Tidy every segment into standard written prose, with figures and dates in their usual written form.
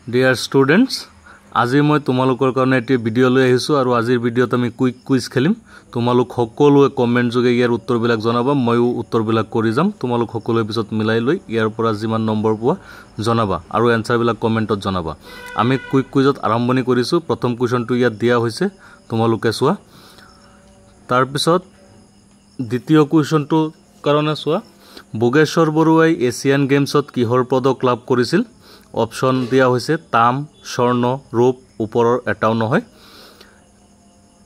Dear students, আজি মই তোমালোকৰ কাৰণে এটা ভিডিও লৈ আহিছো আৰু আজিৰ ভিডিওত আমি কুইক কুইজ খেলিম তোমালোক সকলোৱে কমেন্ট যোগে ইয়াৰ উত্তৰবিলাক জনাবা মইও উত্তৰবিলাক কৰি যাম তোমালোক সকলোৱে পিছত মিলাই লৈ ইয়াৰ পৰা যিমান নম্বৰ পোৱা জনাবা আৰু এনসাৰবিলাক কমেন্টত জনাবা আমি কুইক কুইজত আৰম্ভণি কৰিছো প্ৰথম কোৱেশ্চনটো ইয়াত দিয়া হৈছে তোমালোকে চোৱা তাৰ পিছত দ্বিতীয় কোৱেশ্চনটো কাৰণে চোৱা ভোগেশ্বৰ বৰুৱাই এছিয়ান গেমছত কিহৰ পদক লাভ কৰিছিল অপশন দিয়া হৈছে তাম স্বৰ্ণ ৰূপ ওপৰৰ এটাও নহয়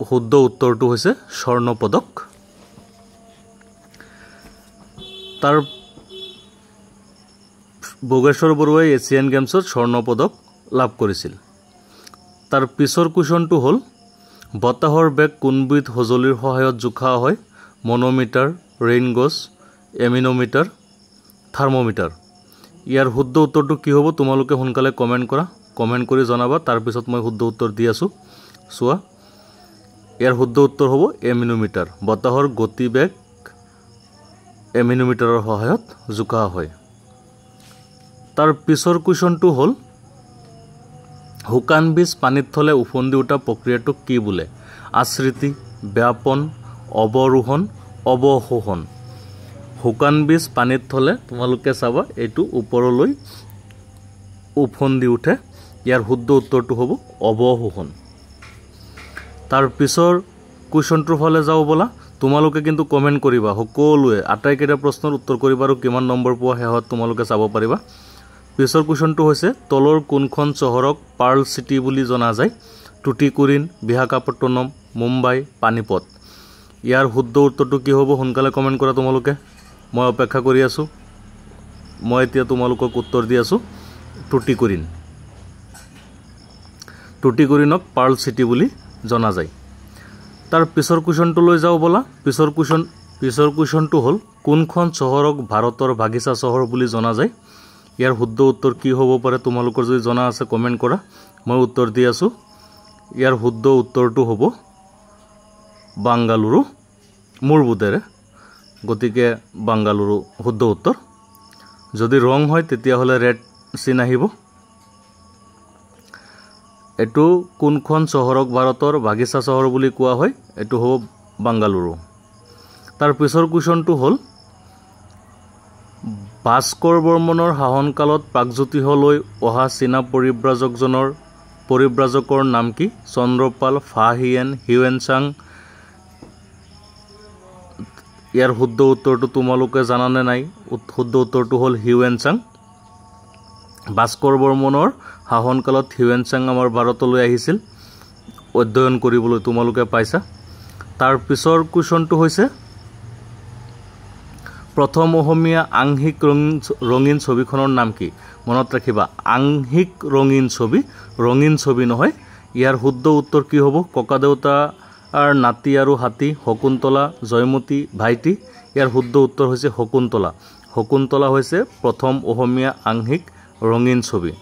শুদ্ধ উত্তৰটো হৈছে স্বৰ্ণ পদক তাৰ ভোগেশ্বৰ বৰুৱাই এছিয়ান গেমছত স্বৰ্ণ পদক লাভ কৰিছিল তাৰ পিছৰ কোৱেশ্চনটো হ'ল বতাহৰ বেগ কোনবিধ হজলিৰ সহায়ত জোখা হয় মনোমিটাৰ ৰেইন গজ এমিনোমিটাৰ থাৰ্মোমিটাৰ ইয়াৰ শুদ্ধ উত্তৰটো কি হ'ব তোমালোকে সোনকালে কমেন্ট কৰি জনাবা তাৰ পিছত মই শুদ্ধ উত্তৰ দি আছো সোৱা ইয়াৰ শুদ্ধ উত্তৰ হ'ব এমিনোমিটাৰ বতাহৰ গতিবেগ এমিনোমিটাৰৰ সহায়ত জোখা হয় তাৰ পিছৰ কোৱেশ্চনটো হ'ল হুকান বীজ পানীত থলে উফন্দি উঠা প্ৰক্ৰিয়াটো কি বোলে আশ্ৰিতি ব্যাপন অৱৰোহণ অৱশোষণ হুকান বীজ পানীত থলে তোমালোকে চাবা এটো ওপৰলৈ উফন্দি উঠে ইয়াৰ শুদ্ধ উত্তৰটো হ'ব অৱশোষণ তাৰ পিছৰ কোৱেশ্চনটোৰ ফালে যাও বলা তোমালোকে কিন্তু কমেন্ট কৰিবা সকলোৱে আটাইকেইটা প্ৰশ্নৰ উত্তৰ কৰিবা আৰু কিমান নম্বৰ পোৱা হেহত তোমালোকে চাব পাৰিবা পিছৰ কোৱেশ্চনটো হৈছে তলৰ কোনখন চহৰক পাৰ্ল সিটি বুলি জনা যায় টুটিকোৰিন বিশাখাপট্টনম মুম্বাই পানীপত ইয়াৰ শুদ্ধ উত্তৰটো কি হ'ব সোনকালে কমেন্ট কৰা তোমালোকে মই অপেক্ষা কৰি আছো মই এতিয়া তোমালোকক উত্তৰ দি আছো টুটিকোৰিনক পাৰ্ল সিটি বুলি জনা যায় তাৰ পিছৰ কোৱেশ্চনটো লৈ যাও বলা পিছৰ কোৱেশ্চনটো হ'ল কোনখন চহৰক ভাৰতৰ বাগিচা চহৰ বুলি জনা যায় ইয়াৰ শুদ্ধ উত্তৰ কি হ'ব পাৰে তোমালোকৰ যদি জনা আছে কমেন্ট কৰা মই উত্তৰ দি আছো ইয়াৰ শুদ্ধ উত্তৰটো হ'ব বাংগালুৰু মোৰ বুধেৰে গতিকে বাংগালুৰু শুদ্ধ উত্তৰ যদি ৰং হয় তেতিয়া হলে ৰেড চিন আহিব এটো কোনখন চহৰক ভাৰতৰ বাগিচা চহৰ বুলি কোৱা হয় এটো হ'ব বাংগালুৰু তাৰ পিছৰ কোৱেশ্চনটো হ'ল ভাস্কৰ বৰ্মনৰ শাসনকালত প্ৰাগজ্যোতিষলৈ অহা চীনা পৰিব্ৰাজকৰ নাম কি চন্দ্ৰপাল ফাহিয়েন হিউৱেনচাং ইয়াৰ শুদ্ধ উত্তৰটো তোমালোকে জানানে নাই শুদ্ধ উত্তৰটো হ'ল হিউৱেনচাং ভাস্কৰ বৰ্মনৰ শাসনকালত হিউৱেনচাং আমাৰ ভাৰতলৈ আহিছিল অধ্যয়ন কৰিবলৈ তোমালোকে পাইছা তাৰ পিছৰ কোৱেশ্চনটো হৈছে প্ৰথম অসমীয়া আংশিক ৰঙীন ছবিখনৰ নাম কি মনত ৰাখিবা আংশিক ৰঙীন ছবি নহয় ইয়াৰ শুদ্ধ উত্তৰ কি হ'ব ককাদেউতা আৰ নাতি আৰু হাতী শকুন্তলা জয়মতী ভাইটি ইয়াৰ শুদ্ধ উত্তৰ হৈছে শকুন্তলা হৈছে প্ৰথম অসমীয়া আংশিক ৰঙীন ছবি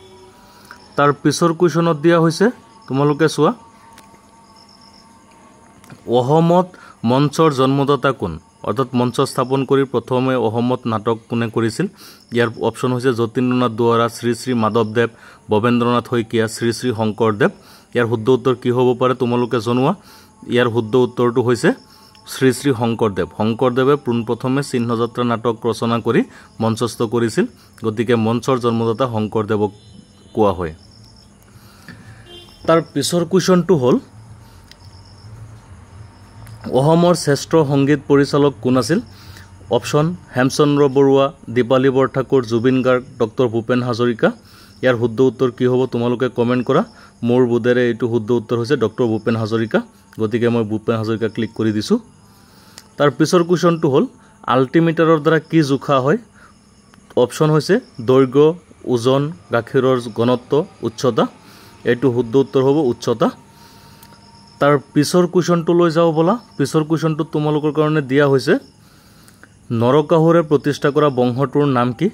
তাৰ পিছৰ কোৱেশ্চনত দিয়া হৈছে তোমালোকে চোৱা অসমত মঞ্চৰ জন্মদাতা কোন অৰ্থাৎ মঞ্চ স্থাপন কৰি প্ৰথমে অসমত নাটক কোনে কৰিছিল ইয়াৰ অপচন হৈছে যতীন্দ্ৰনাথ দুৱৰা শ্ৰী শ্ৰী মাধৱদেৱ ভৱেন্দ্ৰনাথ শইকীয়া শ্ৰী শ্ৰী শংকৰদেৱ ইয়াৰ শুদ্ধ উত্তৰ কি হ'ব পাৰে তোমালোকে জনোৱা ইয়াৰ শুদ্ধ উত্তৰটো হৈছে শ্ৰী শ্ৰী শংকৰদেৱে পোনপ্ৰথমে চিহ্নযাত্ৰা নাটক ৰচনা কৰি মঞ্চস্থ কৰিছিল গতিকে মঞ্চৰ জন্মদাতা শংকৰদেৱক কোৱা হয় তাৰ পিছৰ কোৱেশ্চনটো হ'ল অসমৰ শ্ৰেষ্ঠ সংগীত পৰিচালক কোন আছিল অপচন হেমচন্দ্ৰ বৰুৱা দীপালী বৰঠাকুৰ জুবিন গাৰ্গ ডক্টৰ ভূপেন হাজৰিকা ইয়াৰ শুদ্ধ উত্তৰ কি হ'ব তোমালোকে কমেন্ট কৰা মোৰ বুধেৰে এইটো শুদ্ধ উত্তৰ হৈছে ডক্টৰ ভূপেন হাজৰিকা গতিকে মই ভূপেন হাজৰিকা ক্লিক কৰি দিছো তাৰ পিছৰ কোৱেশ্চনটো হ'ল আল্টিমিটাৰৰ দ্বাৰা কি জোখা হয় অপচন হৈছে দৈৰ্ঘ্য ওজন গাখীৰৰ ঘনত্ব উচ্চতা এইটো শুদ্ধ উত্তৰ হ'ব উচ্চতা তাৰ পিছৰ কোৱেশ্চনটো লৈ যাও বলা পিছৰ কোৱেশ্চনটো তোমালোকৰ কাৰণে দিয়া হৈছে নৰকাসুৰে প্ৰতিষ্ঠা কৰা বংশটোৰ নাম কি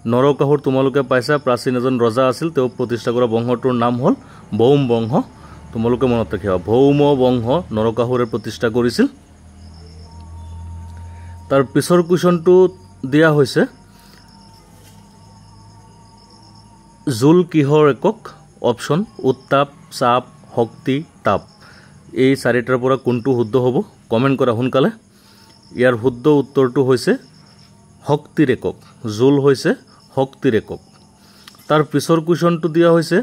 নৰকাসুৰ তোমালোকে পাইছা প্ৰাচীন এজন ৰজা আছিল তেওঁ প্ৰতিষ্ঠা কৰা বংশটোৰ নাম হ'ল ভৌম বংশ তোমালোকে মনত ৰাখিবা ভৌম বংশ নৰকাসুৰে প্ৰতিষ্ঠা কৰিছিল তাৰ পিছৰ কোৱেশ্চনটো দিয়া হৈছে জুল কিহৰ একক অপশ্যন উত্তাপ, চাপ, শক্তি, তাপ। এই চাৰিটাৰ পৰা কোনটো শুদ্ধ হ'ব কমেণ্ট কৰা সোনকালে। ইয়াৰ শুদ্ধ উত্তৰটো হৈছে শক্তিৰ একক। জুল হৈছে শক্তিৰ একক। তাৰ পিছৰ কুৱেশ্যনটো দিয়া হৈছে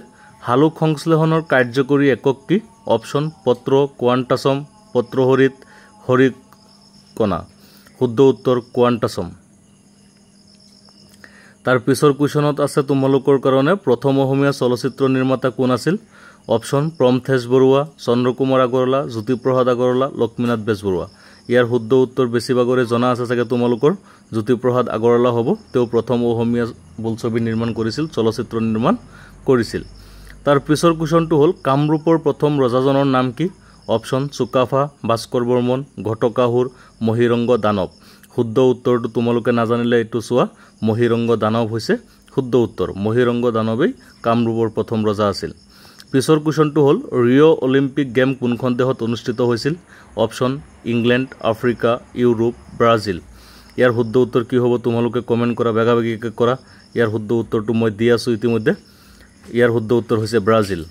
হালুক সংশ্লেষণৰ কাৰ্যকৰী একক কি? অপশ্যন পত্ৰ, কোৱাণ্টাছম, পত্ৰহৰিত, হৰিকণা। শুদ্ধ উত্তৰ কোৱাণ্টাছম। তাৰ পিছৰ কুৱেশ্যনত আছে তোমালোকৰ কাৰণে প্ৰথম অসমীয়া চলচ্চিত্ৰ নিৰ্মাতা কোন আছিল? অপশ্যন প্ৰমথেশ বৰুৱা, চন্দ্ৰকুমাৰ আগৰৱালা, জ্যোতিপ্ৰসাদ আগৰৱালা, লক্ষ্মীনাথ বেজবৰুৱা। ইয়াৰ শুদ্ধ উত্তৰ বেছিভাগৰে জনা আছে চাগে তোমালোকৰ, জ্যোতিপ্ৰসাদ আগৰৱালা হ'ব। তেওঁ প্ৰথম অসমীয়া বোলছবি নিৰ্মাণ কৰিছিল, চলচ্চিত্ৰ নিৰ্মাণ কৰিছিল। তাৰ পিছৰ কুৱেশ্যনটো হ'ল কামৰূপৰ প্ৰথম ৰজাজনৰ নাম কি? অপশ্যন চুকাফা, ভাস্কৰ বৰ্মন, ঘটকাসুৰ, মহিৰংগ দানৱ। শুদ্ধ উত্তৰটো তোমালোকে নাজানিলে এইটো চোৱা, মহিৰংগ দানৱ হৈছে শুদ্ধ উত্তৰ। মহিৰংগ দানৱেই কামৰূপৰ প্ৰথম ৰজা আছিল। পিছৰ কুৱেশ্যনটো হ'ল ৰিঅ' অলিম্পিক গেম কোনখন দেশত অনুষ্ঠিত হৈছিল? Option England, Africa, Europe, Brazil. ইয়াৰ শুদ্ধ উত্তৰ কি হ'ব তোমালোকে কমেণ্ট কৰা, বেগাবেগিকৈ কৰা। ইয়াৰ শুদ্ধ উত্তৰটো মই দি আছোঁ ইতিমধ্যে। ইয়াৰ শুদ্ধ উত্তৰ হৈছে ব্ৰাজিল।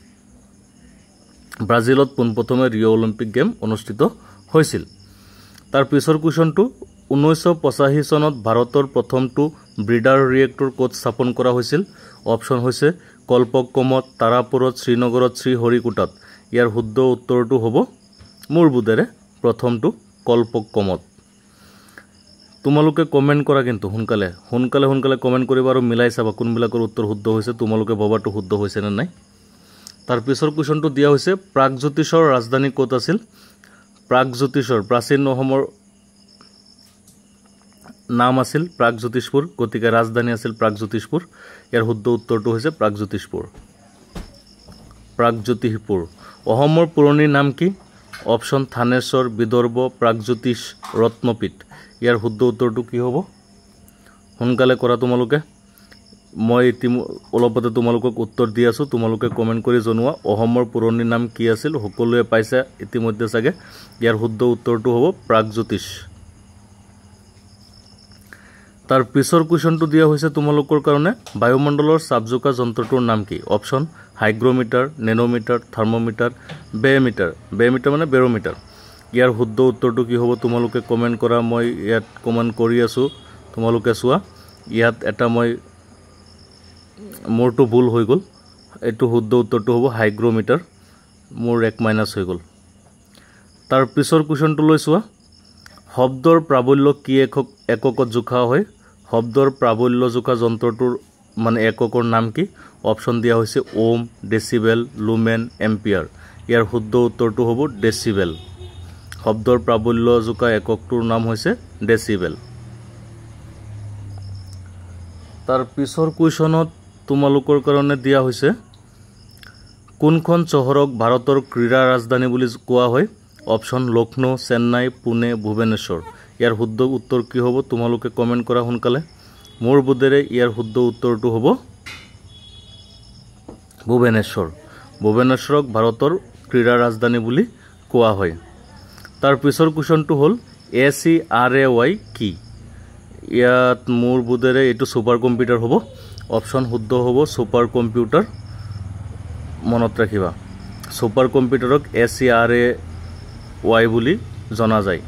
ব্ৰাজিলত পোনপ্ৰথমে ৰিঅ' অলিম্পিক গেম অনুষ্ঠিত হৈছিল। তাৰ পিছৰ কুৱেশ্যনটো 1985 চনত ভাৰতৰ প্ৰথমটো ব্ৰিডাৰ ৰিয়েক্টৰ ক'ত স্থাপন কৰা হৈছিল? অপশ্যন হৈছে কল্পক্ৰমত, তাৰাপুৰত, শ্ৰীনগৰত, শ্ৰীহৰিকোটাত। ইয়াৰ শুদ্ধ উত্তৰটো হ'ব মোৰ বোধেৰে প্ৰথমটো কল্পক্ৰমত। তোমালোকে কমেণ্ট কৰা কিন্তু সোনকালে সোনকালে কমেণ্ট কৰিবা আৰু মিলাই চাবা কোনবিলাকৰ উত্তৰ শুদ্ধ হৈছে, তোমালোকে ভবাটো শুদ্ধ হৈছে নে নাই। তাৰ পিছৰ কুৱেশ্যনটো দিয়া হৈছে প্ৰাগজ্যোতিষৰ ৰাজধানী ক'ত আছিল? প্ৰাগজ্যোতিষৰ প্ৰাচীন অসমৰ নাম আছিল প্ৰাগজ্যোতিষপুৰ, গতিকে ৰাজধানী আছিল প্ৰাগজ্যোতিষপুৰ। ইয়াৰ শুদ্ধ উত্তৰটো হৈছে প্ৰাগজ্যোতিষপুৰ। প্ৰাগজ্যোতিষপুৰ। অসমৰ পুৰণি নাম কি? অপশ্যন থানেশ্বৰ, বিদৰ্ভ, প্ৰাগজ্যোতিষ, ৰত্নপীঠ। ইয়াৰ শুদ্ধ উত্তৰটো কি হ'ব সোনকালে কৰা তোমালোকে। মই অলপতে তোমালোকক উত্তৰ দি আছোঁ, তোমালোকে কমেণ্ট কৰি জনোৱা অসমৰ পুৰণি নাম কি আছিল। সকলোৱে পাইছে ইতিমধ্যে চাগে। ইয়াৰ শুদ্ধ উত্তৰটো হ'ব প্ৰাগজ্যোতিষ। তাৰ পিছৰ কুৱেশ্যনটো দিয়া হৈছে তোমালোকৰ কাৰণে বায়ুমণ্ডলৰ চাপজোকা যন্ত্ৰটোৰ নাম কি? অপশ্যন হাইগ্ৰমিটাৰ, নেনোমিটাৰ, থাৰ্মোমিটাৰ, বেমিটাৰ। বেমিটাৰ মানে বেৰোমিটাৰ। ইয়াৰ শুদ্ধ উত্তৰটো কি হ'ব তোমালোকে কমেণ্ট কৰা। মই ইয়াত কমেণ্ট কৰি আছোঁ, তোমালোকে চোৱা। ইয়াত এটা মোৰটো ভুল হৈ গ'ল। এইটো শুদ্ধ উত্তৰটো হ'ব হাইগ্ৰমিটাৰ। মোৰ 1- হৈ গ'ল। তাৰ পিছৰ কুৱেশ্যনটো লৈ চোৱা। শব্দৰ প্ৰাবল্য কি এককত জোখা হয়? শব্দৰ প্ৰাবল্য জোখা যন্ত্ৰটোৰ এককৰ নাম কি? অপশ্যন দিয়া হৈছে ওম, ডেচিবেল, লুমেন, এম্পিয়াৰ। ইয়াৰ শুদ্ধ উত্তৰটো হ'ব ডেচিবেল। শব্দৰ প্ৰাবল্য জোখা এককটোৰ নাম হৈছে ডেচিবেল। তাৰ পিছৰ কুৱেশ্যনত তোমালোকৰ কাৰণে দিয়া হৈছে কোনখন চহৰক ভাৰতৰ ক্ৰীড়া ৰাজধানী বুলি কোৱা হয়? অপশ্যন লক্ষ্ণৌ, চেন্নাই, পুনে, ভুৱনেশ্বৰ। ইয়াৰ শুদ্ধ উত্তৰ কি হ'ব তোমালোকে কমেণ্ট কৰা সোনকালে। মোৰ বোধেৰে ইয়াৰ শুদ্ধ উত্তৰটো হ'ব ভুৱনেশ্বৰ। ভুৱনেশ্বৰক ভাৰতৰ ক্ৰীড়া ৰাজধানী বুলি কোৱা হয়। তাৰ পিছৰ কুৱেশ্যনটো হ'ল ACRAY কি? ইয়াত মোৰ বোধেৰে এইটো ছুপাৰ কম্পিউটাৰ হ'ব। অপশ্যন শুদ্ধ হ'ব ছুপাৰ কম্পিউটাৰ। মনত ৰাখিবা, ছুপাৰ কম্পিউটাৰক ACRAY বুলি জনা যায়।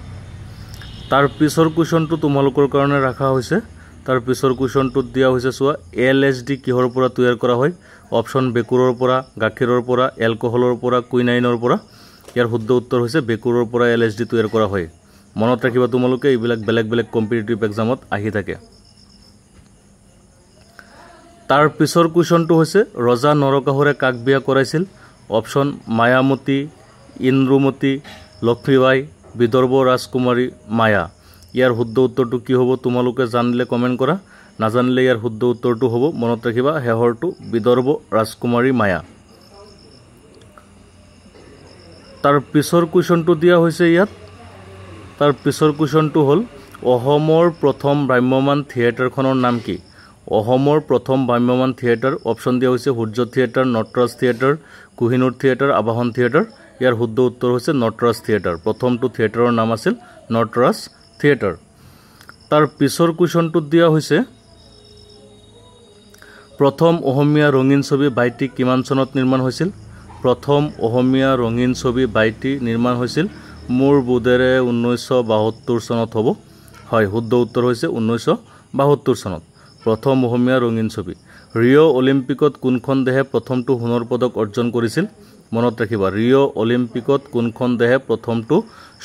তাৰ পিছৰ কুৱেশ্যনটো তোমালোকৰ কাৰণে ৰখা হৈছে। তাৰ পিছৰ কুৱেশ্যনটোত দিয়া হৈছে চোৱা, LSD কিহৰ পৰা তৈয়াৰ কৰা হয়? অপশ্যন বেকুৰৰ পৰা, গাখীৰৰ পৰা, এলকহলৰ পৰা, কুইনাইনৰ পৰা। ইয়াৰ শুদ্ধ উত্তৰ হৈছে বেকুৰৰ পৰা LSD তৈয়াৰ কৰা হয়। মনত ৰাখিবা তোমালোকে, এইবিলাক বেলেগ বেলেগ কম্পিটিটিভ এক্সামত আহি থাকে। তাৰ পিছৰ কুৱেশ্যনটো হৈছে ৰজা নৰকাসুৰে কাক বিয়া কৰাইছিল? অপশ্যন মায়ামতী, ইন্দ্ৰুমতী, লক্ষ্মীবাই, বিদৰ্ভ ৰাজকুমাৰী, মায়া। ইয়াৰ শুদ্ধ উত্তৰটো কি হ'ব তোমালোকে জানিলে কমেণ্ট কৰা, নাজানিলে ইয়াৰ শুদ্ধ উত্তৰটো হ'ব মনত ৰাখিবা শেষৰটো বিদৰ্ভ ৰাজকুমাৰী মায়া। তাৰ পিছৰ কুৱেশ্যনটো দিয়া হৈছে ইয়াত। তাৰ পিছৰ কুৱেশ্যনটো হ'ল অসমৰ প্ৰথম ভ্ৰাম্যমাণ থিয়েটাৰখনৰ নাম কি? অসমৰ প্ৰথম ভ্ৰাম্যমাণ থিয়েটাৰ। অপশ্যন দিয়া হৈছে Surya theatre, Nataraj theatre, Kohinoor theatre, Abahan theatre. ইয়াৰ শুদ্ধ উত্তৰ হৈছে নটৰাজ থিয়েটাৰ। প্ৰথমটো থিয়েটাৰৰ নাম আছিল নটৰাজ থিয়েটাৰ। তাৰ পিছৰ কুৱেশ্যনটোত দিয়া হৈছে প্ৰথম অসমীয়া ৰঙীন ছবি বাইটি কিমান চনত নিৰ্মাণ হৈছিল? প্ৰথম অসমীয়া ৰঙীন ছবি বাইটি নিৰ্মাণ হৈছিল মোৰ বোধেৰে 1972 চনত হ'ব। হয়, শুদ্ধ উত্তৰ হৈছে 1972 চনত প্ৰথম অসমীয়া ৰঙীন ছবি। ৰিঅ' অলিম্পিকত কোনখন দেশে প্ৰথমটো সোণৰ পদক অৰ্জন কৰিছিল? মনত ৰাখিবা, ৰিঅ' অলিম্পিকত কোনখন দেশে প্ৰথমটো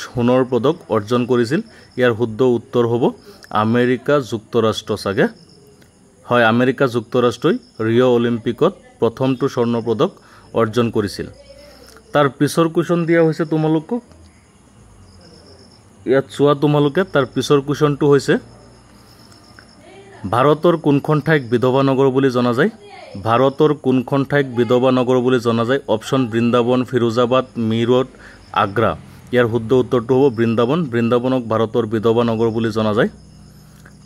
সোণৰ পদক অৰ্জন কৰিছিল? ইয়াৰ শুদ্ধ উত্তৰ হ'ব আমেৰিকা যুক্তৰাষ্ট্ৰ চাগে। হয়, আমেৰিকা যুক্তৰাষ্ট্ৰই ৰিঅ' অলিম্পিকত প্ৰথমটো স্বৰ্ণ পদক অৰ্জন কৰিছিল। তাৰ পিছৰ কুৱেশ্যন দিয়া হৈছে তোমালোকক, ইয়াত চোৱা তোমালোকে। তাৰ পিছৰ কুৱেশ্যনটো হৈছে ভাৰতৰ কোনখন ঠাইক বিধৱা নগৰ বুলি জনা যায়? ভাৰতৰ কোনখন ঠাইক বিধৱা নগৰ বুলি জনা যায়? অপশ্যন বৃন্দাবন, ফিৰোজাবাদ, মিৰট, আগ্ৰা। ইয়াৰ শুদ্ধ উত্তৰটো হ'ব বৃন্দাবন। বৃন্দাবনক ভাৰতৰ বিধৱা নগৰ বুলি জনা যায়।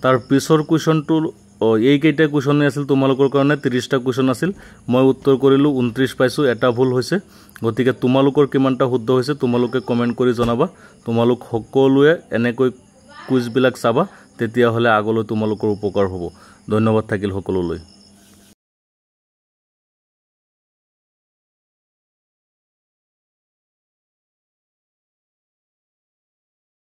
তাৰ পিছৰ কুৱেশ্যনটো এইকেইটা কুৱেশ্যনেই আছিল তোমালোকৰ কাৰণে। 30টা কুৱেশ্যন আছিল, মই উত্তৰ কৰিলোঁ 29 পাইছোঁ, এটা ভুল হৈছে। গতিকে তোমালোকৰ কিমানটা শুদ্ধ হৈছে তোমালোকে কমেণ্ট কৰি জনাবা। তোমালোক সকলোৱে এনেকৈ কুইজবিলাক চাবা, তেতিয়াহ'লে আগলৈ তোমালোকৰ উপকাৰ হ'ব। ধন্যবাদ থাকিল সকলোলৈ।